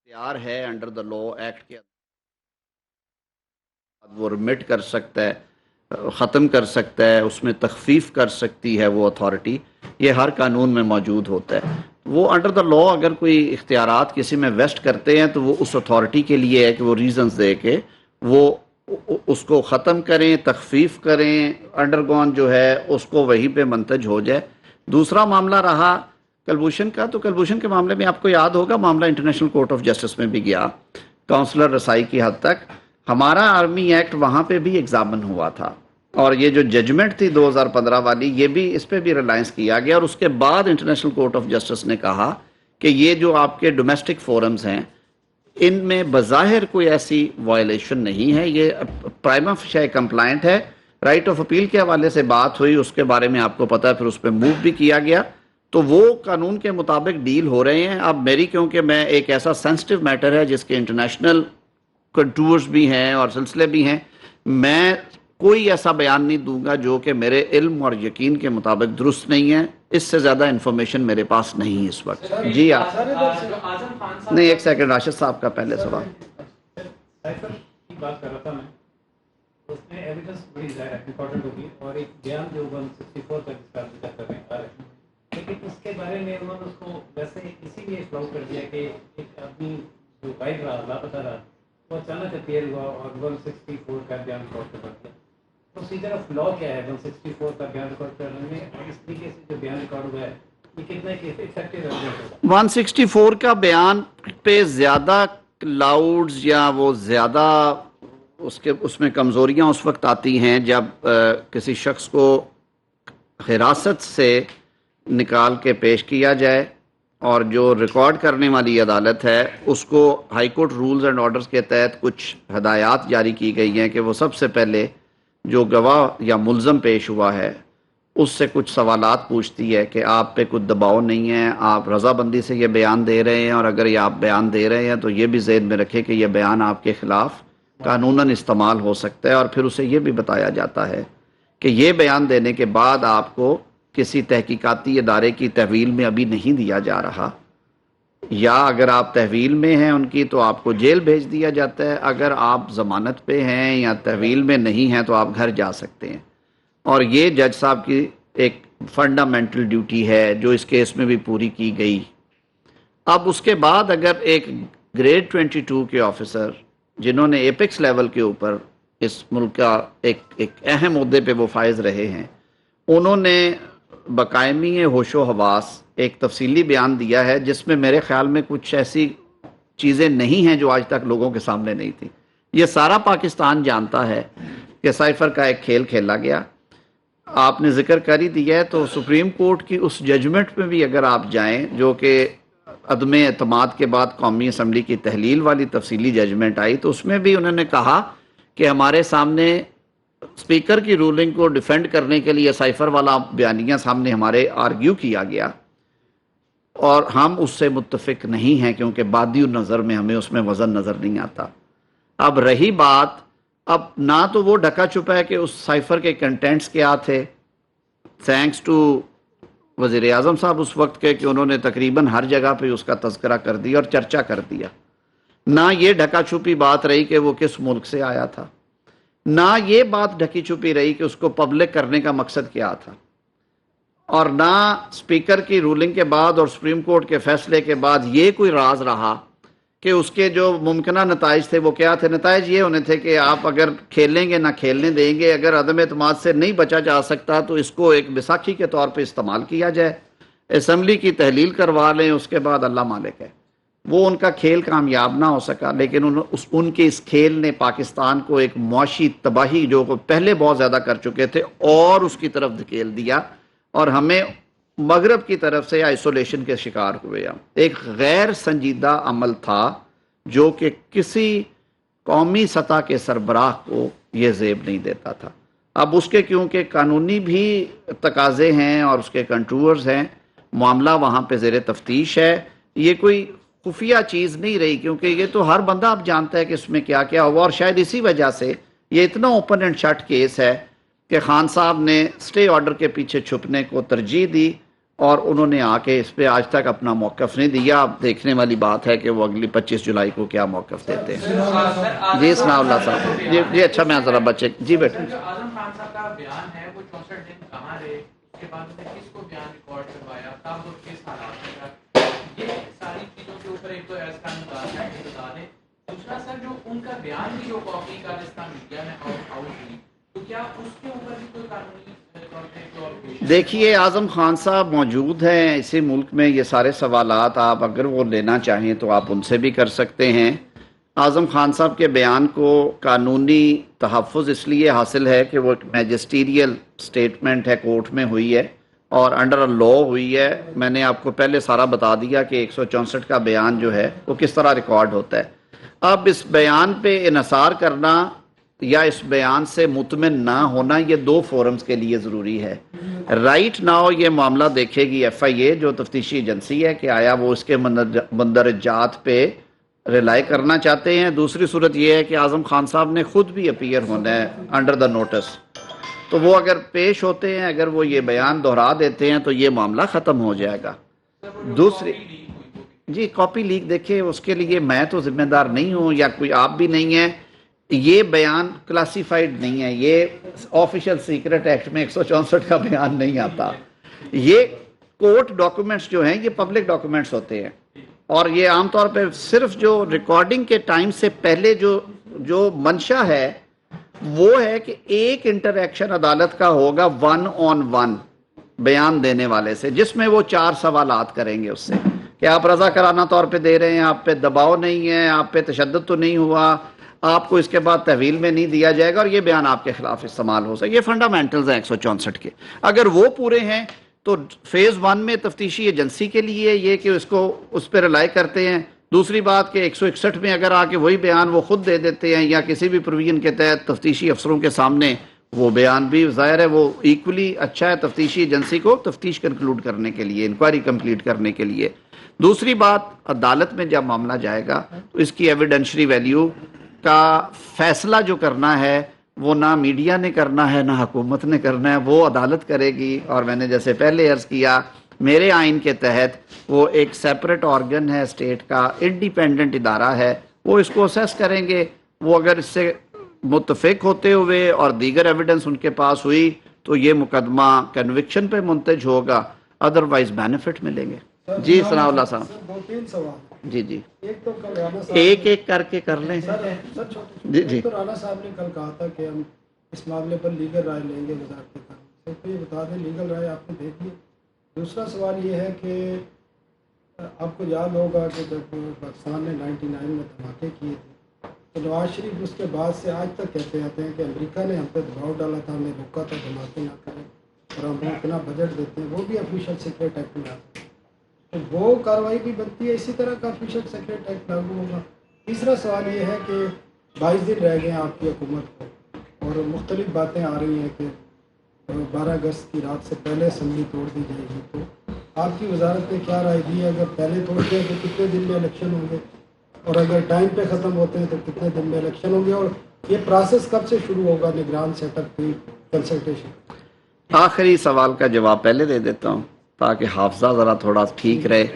اختیار ہے انڈر دا لا ایکٹ کے وہ رمٹ کر سکتا ہے, ختم کر سکتا ہے, اس میں تخفیف کر سکتی ہے وہ اتھارٹی, یہ ہر قانون میں موجود ہوتا ہے. وہ انڈر دا لا اگر کوئی اختیارات کسی میں ویسٹ کرتے ہیں تو وہ اس اتھارٹی کے لیے ہے کہ وہ ریزنز دے کے وہ اس کو ختم کریں, تخفیف کریں, انڈر گون جو ہے اس کو وہیں پہ منتج ہو جائے. دوسرا معاملہ رہا کلبھوشن کا, تو کلبھوشن کے معاملے میں آپ کو یاد ہوگا معاملہ انٹرنیشنل کورٹ آف جسٹس میں بھی گیا, کاؤنسلر رسائی کی حد تک. ہمارا آرمی ایکٹ وہاں پہ بھی ایگزامن ہوا تھا, اور یہ جو ججمنٹ تھی 2015 والی, یہ بھی اس پہ بھی ریلائنس کیا گیا, اور اس کے بعد انٹرنیشنل کورٹ آف جسٹس نے کہا کہ یہ جو آپ کے ڈومیسٹک فورمز ہیں ان میں بظاہر کوئی ایسی وائلیشن نہیں ہے, یہ پرائما فیشی کمپلائنٹ ہے. رائٹ آف اپیل کے حوالے سے بات ہوئی, اس کے بارے میں آپ کو پتا ہے, پھر اس پہ موو بھی کیا گیا, تو وہ قانون کے مطابق ڈیل ہو رہے ہیں. اب میری کیونکہ میں ایک ایسا سینسٹیو میٹر ہے جس کے انٹرنیشنل کنٹورز بھی ہیں اور سلسلے بھی ہیں, میں کوئی ایسا بیان نہیں دوں گا جو کہ میرے علم اور یقین کے مطابق درست نہیں ہے. اس سے زیادہ انفارمیشن میرے پاس نہیں اس وقت. جی آپ نہیں, ایک سیکنڈ, راشد صاحب کا پہلے سوال. سائفر کی بات کر رہا تھا میں, اس میں ایویڈنس بڑی امپورٹنٹ ہوگی, اور ایک بیان جو 164 کا جس کا ذکر کر رہے ہیں, لیکن اس کے بارے میں انہوں نے اس کو ویسے اسی لیے فلاؤ کر دیا کہ ایک آدمی جو غائب رہا, لاپتہ رہا, وہ اچانک اپیئر ہوا اور 164 کا بیان ریکارڈ کر دیا. پروسیجر آف لا کیا ہے 164 کا بیان ریکارڈ کرنے میں, اور اس طریقے سے جو بیان ریکارڈ ہوا ہے یہ کتنا افیکٹو ہے؟ 164 کا بیان پہ زیادہ کلاؤڈز یا وہ زیادہ اس میں کمزوریاں اس وقت آتی ہیں جب کسی شخص کو حراست سے نکال کے پیش کیا جائے, اور جو ریکارڈ کرنے والی عدالت ہے اس کو high court rules and orders کے تحت کچھ ہدایات جاری کی گئی ہیں کہ وہ سب سے پہلے جو گواہ یا ملزم پیش ہوا ہے اس سے کچھ سوالات پوچھتی ہے کہ آپ پہ کچھ دباؤ نہیں ہے, آپ رضا بندی سے یہ بیان دے رہے ہیں, اور اگر یہ آپ بیان دے رہے ہیں تو یہ بھی ذہن میں رکھے کہ یہ بیان آپ کے خلاف قانوناً استعمال ہو سکتا ہے. اور پھر اسے یہ بھی بتایا جاتا ہے کہ یہ بیان دینے کے بعد آپ کو کسی تحقیقاتی ادارے کی تحویل میں ابھی نہیں دیا جا رہا, یا اگر آپ تحویل میں ہیں ان کی تو آپ کو جیل بھیج دیا جاتا ہے, اگر آپ ضمانت پہ ہیں یا تحویل میں نہیں ہیں تو آپ گھر جا سکتے ہیں. اور یہ جج صاحب کی ایک فنڈامنٹل ڈیوٹی ہے جو اس کیس میں بھی پوری کی گئی. اب اس کے بعد اگر ایک گریڈ 22 کے آفیسر جنہوں نے ایپکس لیول کے اوپر اس ملک کا ایک اہم عہدے پہ وہ فائز رہے ہیں, انہوں نے بقائمی ہوش و حواس ایک تفصیلی بیان دیا ہے جس میں میرے خیال میں کچھ ایسی چیزیں نہیں ہیں جو آج تک لوگوں کے سامنے نہیں تھی. یہ سارا پاکستان جانتا ہے کہ سائفر کا ایک کھیل کھیلا گیا. آپ نے ذکر کر ہی دیا ہے, تو سپریم کورٹ کی اس ججمنٹ میں بھی اگر آپ جائیں جو کہ عدم اعتماد کے بعد قومی اسمبلی کی تحلیل والی تفصیلی ججمنٹ آئی, تو اس میں بھی انہوں نے کہا کہ ہمارے سامنے اسپیکر کی رولنگ کو ڈیفینڈ کرنے کے لیے سائفر والا بیانیہ سامنے ہمارے آرگیو کیا گیا, اور ہم اس سے متفق نہیں ہیں کیونکہ بادی نظر میں ہمیں اس میں وزن نظر نہیں آتا. اب رہی بات, اب نہ تو وہ ڈھکا چھپا ہے کہ اس سائفر کے کنٹینٹس کیا تھے, تھینکس ٹو وزیر اعظم صاحب اس وقت کے کہ انہوں نے تقریباً ہر جگہ پہ اس کا تذکرہ کر دیا اور چرچا کر دیا. نہ یہ ڈھکا چھپی بات رہی کہ وہ کس ملک سے آیا تھا, نہ یہ بات ڈھکی چھپی رہی کہ اس کو پبلک کرنے کا مقصد کیا تھا, اور نہ اسپیکر کی رولنگ کے بعد اور سپریم کورٹ کے فیصلے کے بعد یہ کوئی راز رہا کہ اس کے جو ممکنہ نتائج تھے وہ کیا تھے. نتائج یہ ہونے تھے کہ آپ اگر کھیلیں گے نہ کھیلنے دیں گے, اگر عدم اعتماد سے نہیں بچا جا سکتا تو اس کو ایک بیساکھی کے طور پہ استعمال کیا جائے, اسمبلی کی تحلیل کروا لیں, اس کے بعد اللہ مالک ہے. وہ ان کا کھیل کامیاب نہ ہو سکا, لیکن ان کے اس کھیل نے پاکستان کو ایک معاشی تباہی جو پہلے بہت زیادہ کر چکے تھے اور اس کی طرف دھکیل دیا, اور ہمیں مغرب کی طرف سے آئسولیشن کے شکار ہوئے. ایک غیر سنجیدہ عمل تھا جو کہ کسی قومی سطح کے سربراہ کو یہ زیب نہیں دیتا تھا. اب اس کے کیونکہ قانونی بھی تقاضے ہیں اور اس کے کنٹرولرز ہیں, معاملہ وہاں پہ زیر تفتیش ہے. یہ کوئی خفیہ چیز نہیں رہی کیونکہ یہ تو ہر بندہ اب جانتا ہے کہ اس میں کیا کیا ہوا, اور شاید اسی وجہ سے یہ اتنا اوپن اینڈ شٹ کیس ہے کہ خان صاحب نے سٹے آرڈر کے پیچھے چھپنے کو ترجیح دی اور انہوں نے آ کے اس پہ آج تک اپنا موقف نہیں دیا. اب دیکھنے والی بات ہے کہ وہ اگلی 25 جولائی کو کیا موقف دیتے ہیں. جی ثناء اللہ صاحب. جی اچھا میں ذرا بچے جی بیٹے. اعظم خان صاحب کا بیان ہے وہ 64 دن کہاں رہے, اس کے بعد انہوں نے کس کو بیان ریکارڈ کروایا, تب وہ کس حالات میں تھا, یہ ساری چیزوں کے اوپر ایک تو ایسا انداز ہے بتا دیں. دوسرا سر جو ان کا بیان بھی جو کاپی کالستان میڈیا میں آؤٹ ہوئی, تو کیا اس کے اوپر بھی کوئی قانونی دیکھیے اعظم خان صاحب موجود ہیں اسی ملک میں, یہ سارے سوالات آپ اگر وہ لینا چاہیں تو آپ ان سے بھی کر سکتے ہیں. اعظم خان صاحب کے بیان کو قانونی تحفظ اس لیے حاصل ہے کہ وہ میجسٹیریل سٹیٹمنٹ ہے, کورٹ میں ہوئی ہے اور انڈر لا ہوئی ہے. میں نے آپ کو پہلے سارا بتا دیا کہ 164 کا بیان جو ہے وہ کس طرح ریکارڈ ہوتا ہے. اب اس بیان پہ انحصار کرنا یا اس بیان سے مطمئن نہ ہونا یہ دو فورمز کے لیے ضروری ہے. رائٹ ناؤ یہ معاملہ دیکھے گی ایف آئی اے جو تفتیشی ایجنسی ہے کہ آیا وہ اس کے مندرجات پہ ریلائی کرنا چاہتے ہیں. دوسری صورت یہ ہے کہ اعظم خان صاحب نے خود بھی اپیئر ہونا ہے انڈر دا نوٹس, تو وہ اگر پیش ہوتے ہیں, اگر وہ یہ بیان دہرا دیتے ہیں تو یہ معاملہ ختم ہو جائے گا. دوسری جی کاپی لیک دیکھیں اس کے لیے میں تو ذمہ دار نہیں ہوں یا کوئی آپ بھی نہیں ہیں. یہ بیان کلاسیفائڈ نہیں ہے, یہ آفیشل سیکرٹ ایکٹ میں 164 کا بیان نہیں آتا. یہ کورٹ ڈاکومنٹس جو ہیں یہ پبلک ڈاکومنٹس ہوتے ہیں اور یہ عام طور پہ صرف جو ریکارڈنگ کے ٹائم سے پہلے جو منشا ہے وہ ہے کہ ایک انٹریکشن عدالت کا ہوگا 1-on-1 بیان دینے والے سے, جس میں وہ 4 سوالات کریں گے اس سے کہ آپ رضاکارانہ طور پہ دے رہے ہیں, آپ پہ دباؤ نہیں ہے, آپ پہ تشدد تو نہیں ہوا, آپ کو اس کے بعد تحویل میں نہیں دیا جائے گا اور یہ بیان آپ کے خلاف استعمال ہو سکے. یہ فنڈامنٹلز ہیں 164 کے. اگر وہ پورے ہیں تو فیز 1 میں تفتیشی ایجنسی کے لیے یہ کہ اس پہ ریلائی کرتے ہیں. دوسری بات کہ 161 میں اگر آ کے وہی بیان وہ خود دے دیتے ہیں یا کسی بھی پروویژن کے تحت تفتیشی افسروں کے سامنے, وہ بیان بھی ظاہر ہے وہ ایکولی اچھا ہے تفتیشی ایجنسی کو تفتیش کنکلوڈ کرنے کے لیے, انکوائری کمپلیٹ کرنے کے لیے. دوسری بات عدالت میں جب معاملہ جائے گا تو اس کی ایویڈنشری ویلیو کا فیصلہ جو کرنا ہے وہ نہ میڈیا نے کرنا ہے نہ حکومت نے کرنا ہے, وہ عدالت کرے گی. اور میں نے جیسے پہلے عرض کیا میرے آئین کے تحت وہ ایک سیپریٹ آرگن ہے اسٹیٹ کا, انڈیپینڈنٹ ادارہ ہے, وہ اس کو اسیس کریں گے. وہ اگر اس سے متفق ہوتے ہوئے اور دیگر ایویڈنس ان کے پاس ہوئی تو یہ مقدمہ کنوکشن پہ منتج ہوگا, ادروائز بینیفٹ ملیں گے. جی ثناء اللہ صاحب. 2-3 سوال. جی جی ایک تو کل رانا صاحب ایک کر کے کر لیں. جی جی تو رانا صاحب نے کل کہا تھا کہ ہم اس معاملے پر لیگل رائے لیں گے وزارت کے قانون سے, تو یہ بتا دیں لیگل رائے آپ نے دیکھ لی. دوسرا سوال یہ ہے کہ آپ کو یاد ہوگا کہ جب پاکستان نے 99 میں دھماکے کیے تھے تو نواز شریف اس کے بعد سے آج تک کہتے آتے ہیں کہ امریکہ نے ہم پہ دباؤ ڈالا تھا, ہمیں روکا تھا دھماکے نہ کریں اور ہم اتنا بجٹ دیتے ہیں, وہ بھی آفیشیل سیکرٹ ایکٹ میں آتا ہے. تو وہ کارروائی بھی بنتی ہے, اسی طرح کا آفیشیل سیکرٹ ایکٹ لاگو ہوگا. تیسرا سوال یہ ہے کہ 22 دن رہ گئے ہیں آپ کی حکومت کو اور مختلف باتیں آ رہی ہیں کہ 12 اگست کی رات سے پہلے اسمبلی توڑ دی جائے گی, تو آپ کی وزارت نے کیا رائے دی ہے؟ اگر پہلے توڑتے ہیں تو کتنے دن میں الیکشن ہوں گے, اور اگر ٹائم پہ ختم ہوتے ہیں تو کتنے دن میں الیکشن ہوں گے, اور یہ پروسیس کب سے شروع ہوگا نگران سیٹ اپ کی کنسلٹیشن؟ آخری سوال کا جواب پہلے دے دیتا ہوں تاکہ حافظہ ذرا تھوڑا ٹھیک رہے.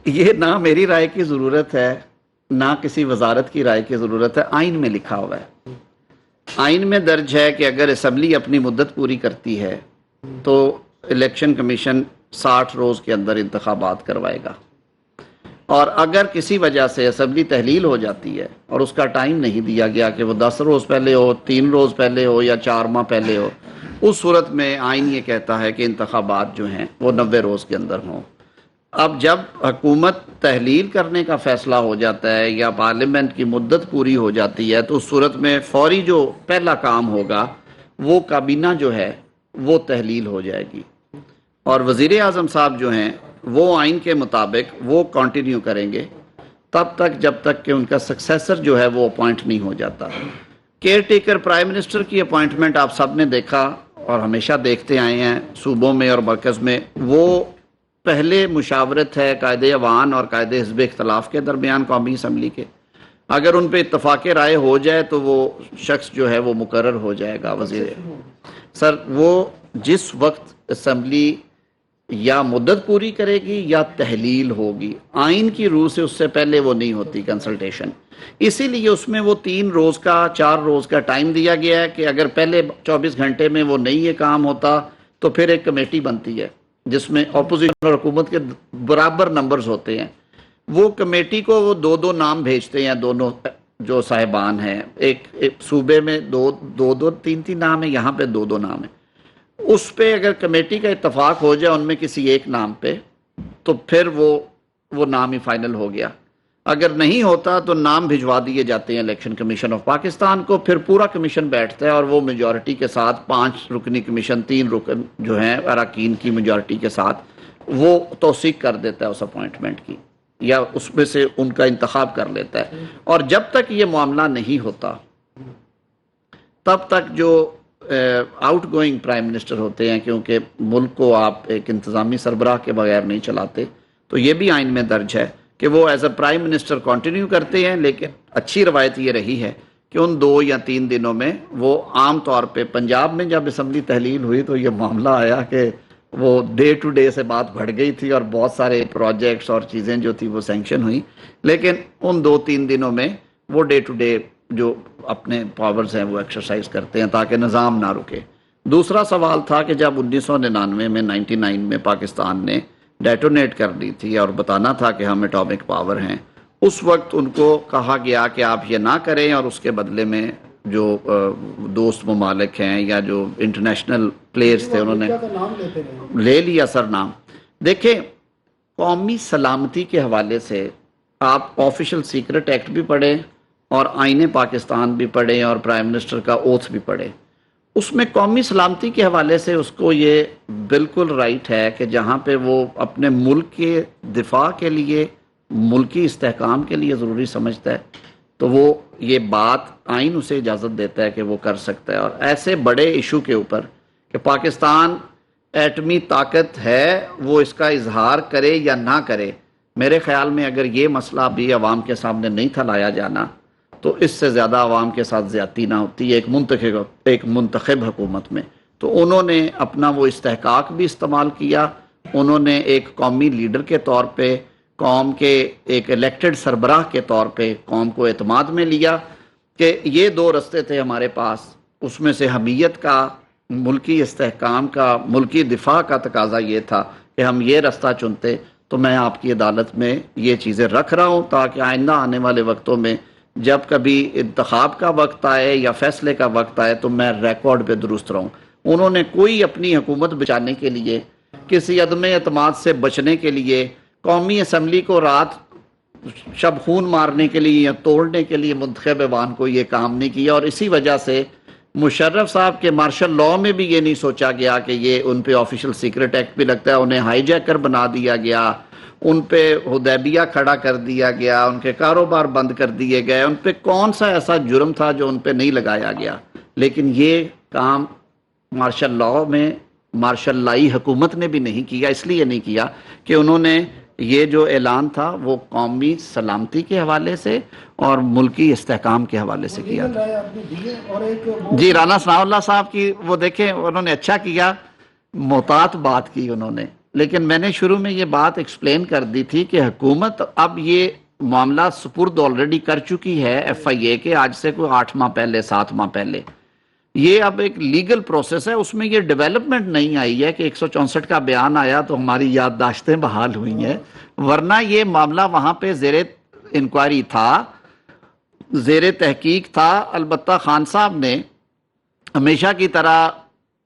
یہ نہ میری رائے کی ضرورت ہے نہ کسی وزارت کی رائے کی ضرورت ہے, آئین میں لکھا ہوا ہے. آئین میں درج ہے کہ اگر اسمبلی اپنی مدت پوری کرتی ہے تو الیکشن کمیشن 60 روز کے اندر انتخابات کروائے گا, اور اگر کسی وجہ سے اسمبلی تحلیل ہو جاتی ہے اور اس کا ٹائم نہیں دیا گیا کہ وہ 10 روز پہلے ہو, 3 روز پہلے ہو یا 4 ماہ پہلے ہو, اس صورت میں آئین یہ کہتا ہے کہ انتخابات جو ہیں وہ 90 روز کے اندر ہوں. اب جب حکومت تحلیل کرنے کا فیصلہ ہو جاتا ہے یا پارلیمنٹ کی مدت پوری ہو جاتی ہے تو اس صورت میں فوری جو پہلا کام ہوگا وہ کابینہ جو ہے وہ تحلیل ہو جائے گی, اور وزیر اعظم صاحب جو ہیں وہ آئین کے مطابق وہ کنٹینیو کریں گے تب تک جب تک کہ ان کا سکسیسر جو ہے وہ اپوائنٹ نہیں ہو جاتا. کیئر ٹیکر پرائم منسٹر کی اپوائنٹمنٹ آپ سب نے دیکھا اور ہمیشہ دیکھتے آئے ہیں صوبوں میں اور مرکز میں, وہ پہلے مشاورت ہے قائد ایوان اور قائد حزب اختلاف کے درمیان قومی اسمبلی کے. اگر ان پہ اتفاق رائے ہو جائے تو وہ شخص جو ہے وہ مقرر ہو جائے گا وزیر. سر وہ جس وقت اسمبلی یا مدت پوری کرے گی یا تحلیل ہوگی. آئین کی روح سے اس سے پہلے وہ نہیں ہوتی کنسلٹیشن. اسی لیے اس میں وہ 3 روز کا 4 روز کا ٹائم دیا گیا ہے کہ اگر پہلے 24 گھنٹے میں وہ نہیں یہ کام ہوتا تو پھر ایک کمیٹی بنتی ہے جس میں اپوزیشن اور حکومت کے برابر نمبرز ہوتے ہیں. وہ کمیٹی کو وہ 2 نام بھیجتے ہیں دونوں جو صاحبان ہیں. ایک صوبے میں 2 3 نام ہیں, یہاں پہ 2 نام ہیں. اس پہ اگر کمیٹی کا اتفاق ہو جائے ان میں کسی ایک نام پہ تو پھر وہ نام ہی فائنل ہو گیا. اگر نہیں ہوتا تو نام بھجوا دیے جاتے ہیں الیکشن کمیشن آف پاکستان کو. پھر پورا کمیشن بیٹھتا ہے اور وہ میجورٹی کے ساتھ 5 رکنی کمیشن 3 رکن جو ہیں اراکین کی میجورٹی کے ساتھ وہ توثیق کر دیتا ہے اس اپوائنٹمنٹ کی, یا اس میں سے ان کا انتخاب کر لیتا ہے. اور جب تک یہ معاملہ نہیں ہوتا تب تک جو آؤٹ گوئنگ پرائم منسٹر ہوتے ہیں, کیونکہ ملک کو آپ ایک انتظامی سربراہ کے بغیر نہیں چلاتے, تو یہ بھی آئین میں درج ہے کہ وہ as a prime minister continue کرتے ہیں. لیکن اچھی روایت یہ رہی ہے کہ ان 2 یا 3 دنوں میں وہ عام طور پہ پنجاب میں جب اسمبلی تحلیل ہوئی تو یہ معاملہ آیا کہ وہ ڈے ٹو ڈے سے بات بڑھ گئی تھی اور بہت سارے پروجیکٹس اور چیزیں جو تھی وہ سینکشن ہوئی. لیکن ان 2-3 دنوں میں وہ ڈے ٹو ڈے جو اپنے پاورز ہیں وہ ایکسرسائز کرتے ہیں تاکہ نظام نہ رکے. دوسرا سوال تھا کہ جب 1999 میں 99 میں پاکستان نے ڈیٹونیٹ کر دی تھی اور بتانا تھا کہ ہم ایٹامک پاور ہیں, اس وقت ان کو کہا گیا کہ آپ یہ نہ کریں اور اس کے بدلے میں جو دوست ممالک ہیں یا جو انٹرنیشنل پلیئرز تھے انہوں نے لے لیا سر نام. دیکھیں, قومی سلامتی کے حوالے سے آپ آفیشل سیکرٹ ایکٹ بھی پڑھیں اور آئین پاکستان بھی پڑھیں اور پرائم منسٹر کا اوتھ بھی پڑھیں. اس میں قومی سلامتی کے حوالے سے اس کو یہ بالکل رائٹ ہے کہ جہاں پہ وہ اپنے ملک کے دفاع کے لیے, ملکی استحکام کے لیے ضروری سمجھتا ہے تو وہ یہ بات آئین اسے اجازت دیتا ہے کہ وہ کر سکتا ہے. اور ایسے بڑے ایشو کے اوپر کہ پاکستان ایٹمی طاقت ہے وہ اس کا اظہار کرے یا نہ کرے, میرے خیال میں اگر یہ مسئلہ بھی عوام کے سامنے نہیں تھا لایا جانا تو اس سے زیادہ عوام کے ساتھ زیادتی نہ ہوتی ہے ایک منتخب حکومت میں. تو انہوں نے اپنا وہ استحقاق بھی استعمال کیا. انہوں نے ایک قومی لیڈر کے طور پہ, قوم کے ایک الیکٹڈ سربراہ کے طور پہ قوم کو اعتماد میں لیا کہ یہ 2 رستے تھے ہمارے پاس. اس میں سے حمیت کا, ملکی استحکام کا, ملکی دفاع کا تقاضا یہ تھا کہ ہم یہ رستہ چنتے. تو میں آپ کی عدالت میں یہ چیزیں رکھ رہا ہوں تاکہ آئندہ آنے والے وقتوں میں جب کبھی انتخاب کا وقت آئے یا فیصلے کا وقت آئے تو میں ریکارڈ پہ درست رہوں. انہوں نے کوئی اپنی حکومت بچانے کے لیے, کسی عدم اعتماد سے بچنے کے لیے, قومی اسمبلی کو رات شب خون مارنے کے لیے یا توڑنے کے لیے منتخب ایوان کو یہ کام نہیں کیا. اور اسی وجہ سے مشرف صاحب کے مارشل لاء میں بھی یہ نہیں سوچا گیا کہ یہ ان پہ آفیشل سیکرٹ ایکٹ بھی لگتا ہے, انہیں ہائی جیکر بنا دیا گیا, ان پہ حدیبیہ کھڑا کر دیا گیا, ان کے کاروبار بند کر دیے گئے. ان پہ کون سا ایسا جرم تھا جو ان پہ نہیں لگایا گیا؟ لیکن یہ کام مارشل لاء میں مارشل لائی حکومت نے بھی نہیں کیا. اس لیے نہیں کیا کہ انہوں نے یہ جو اعلان تھا وہ قومی سلامتی کے حوالے سے اور ملکی استحکام کے حوالے سے کیا تھا. جی, رانا ثناء اللہ صاحب کی وہ دیکھیں, انہوں نے اچھا کیا, محتاط بات کی انہوں نے. لیکن میں نے شروع میں یہ بات ایکسپلین کر دی تھی کہ حکومت اب یہ معاملہ سپرد آلریڈی کر چکی ہے ایف آئی اے کے, آج سے کوئی 8 ماہ پہلے 7 ماہ پہلے. یہ اب ایک لیگل پروسیس ہے, اس میں یہ ڈیولپمنٹ نہیں آئی ہے کہ 164 کا بیان آیا تو ہماری یادداشتیں بحال ہوئی ہیں, ورنہ یہ معاملہ وہاں پہ زیر انکوائری تھا, زیر تحقیق تھا. البتہ خان صاحب نے ہمیشہ کی طرح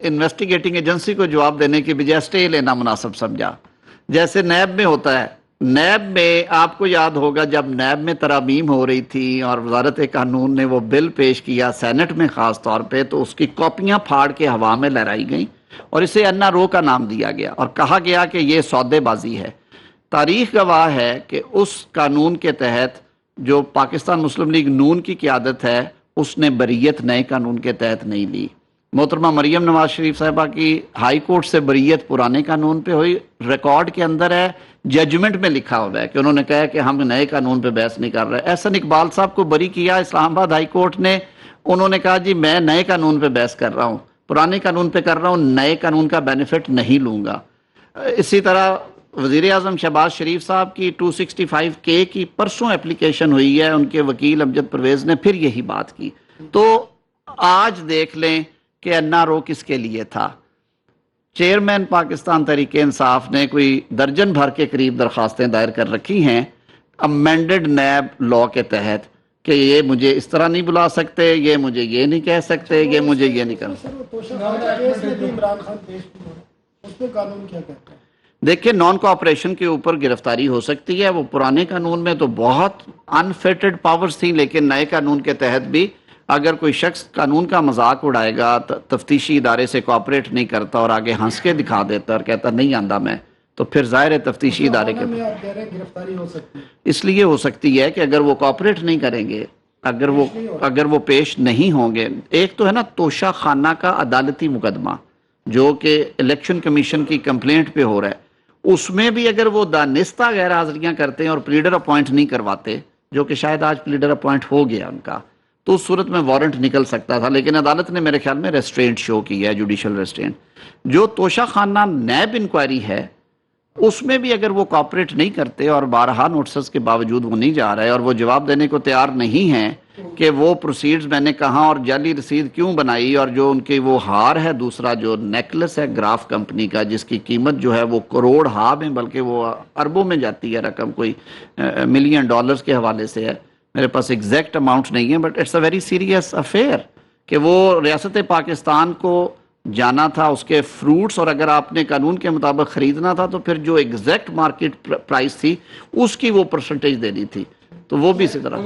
انویسٹیگیٹنگ ایجنسی کو جواب دینے کی بجائے اسٹے لینا مناسب سمجھا, جیسے نیب میں ہوتا ہے. نیب میں آپ کو یاد ہوگا جب نیب میں ترامیم ہو رہی تھی اور وزارت قانون نے وہ بل پیش کیا سینٹ میں خاص طور پہ, تو اس کی کاپیاں پھاڑ کے ہوا میں لہرائی گئیں اور اسے انا رو کا نام دیا گیا اور کہا گیا کہ یہ سودے بازی ہے. تاریخ گواہ ہے کہ اس قانون کے تحت جو پاکستان مسلم لیگ نون کی قیادت ہے اس نے بریت نئے قانون کے تحت نہیں لی. محترمہ مریم نواز شریف صاحبہ کی ہائی کورٹ سے بریت پرانے قانون پہ ہوئی, ریکارڈ کے اندر ہے, ججمنٹ میں لکھا ہوا ہے کہ انہوں نے کہا کہ ہم نئے قانون پہ بحث نہیں کر رہے. احسن اقبال صاحب کو بری کیا اسلام آباد ہائی کورٹ نے, انہوں نے کہا جی میں نئے قانون پہ بحث کر رہا ہوں, پرانے قانون پہ کر رہا ہوں, نئے قانون کا بینیفٹ نہیں لوں گا. اسی طرح وزیر اعظم شہباز شریف صاحب کی 265K کی پرسوں اپلیکیشن ہوئی ہے، ان کے وکیل امجد پرویز نے پھر یہی بات کی. تو آج دیکھ لیں کہ NRO کس کے لیے تھا. چیئرمین پاکستان تحریک انصاف نے کوئی درجن بھر کے قریب درخواستیں دائر کر رکھی ہیں امینڈڈ نیب لا کے تحت کہ یہ مجھے اس طرح نہیں بلا سکتے، یہ مجھے یہ نہیں کہہ سکتے، یہ مجھے یہ نہیں کرنا. سر وہ توشہ خانہ کیس میں بھی عمران خان پیش بھی ہو، اس میں قانون کیا کہتا ہے؟ دیکھیں نان کوآپریشن کے اوپر گرفتاری ہو سکتی ہے. وہ پرانے قانون میں تو بہت انفیٹڈ پاورز تھیں، لیکن نئے قانون کے تحت بھی اگر کوئی شخص قانون کا مذاق اڑائے گا، تفتیشی ادارے سے کوآپریٹ نہیں کرتا اور آگے ہنس کے دکھا دیتا اور کہتا نہیں آندہ میں، تو پھر ظاہر ہے تفتیشی ادارے کے میں آپ کہہ رہے ہیں گرفتاری ہو سکتی ہے. اس لیے ہو سکتی ہے کہ اگر وہ کوآپریٹ نہیں کریں گے، اگر وہ پیش نہیں ہوں گے. ایک تو ہے نا توشہ خانہ کا عدالتی مقدمہ جو کہ الیکشن کمیشن کی کمپلینٹ پہ ہو رہا ہے، اس میں بھی اگر وہ دانستہ غیر حاضریاں کرتے ہیں اور پلیڈر اپوائنٹ نہیں کرواتے، جو کہ شاید آج پلیڈر اپوائنٹ ہو گیا ان کا، تو اس صورت میں وارنٹ نکل سکتا تھا. لیکن عدالت نے میرے خیال میں ریسٹرینٹ شو کی ہے، جوڈیشل ریسٹرینٹ. جو توشہ خانہ نیب انکوائری ہے اس میں بھی اگر وہ کوآپریٹ نہیں کرتے اور بارہا نوٹسز کے باوجود وہ نہیں جا رہے اور وہ جواب دینے کو تیار نہیں ہیں کہ وہ پروسیڈز میں نے کہاں اور جعلی رسید کیوں بنائی، اور جو ان کی وہ ہار ہے دوسرا جو نیکلس ہے گراف کمپنی کا جس کی قیمت جو ہے وہ کروڑ ہا میں بلکہ وہ اربوں میں جاتی ہے رقم، کوئی ملین ڈالرز کے حوالے سے ہے. میرے پاس ایگزیکٹ اماؤنٹ نہیں ہے، but it's a very serious affair کہ وہ ریاست پاکستان کو جانا تھا، اس کے فروٹس، اور اگر آپ نے قانون کے مطابق خریدنا تھا تو پھر جو ایگزیکٹ مارکیٹ پرائس تھی اس کی وہ پرسنٹیج دینی تھی. تو وہ بھی اسی طرح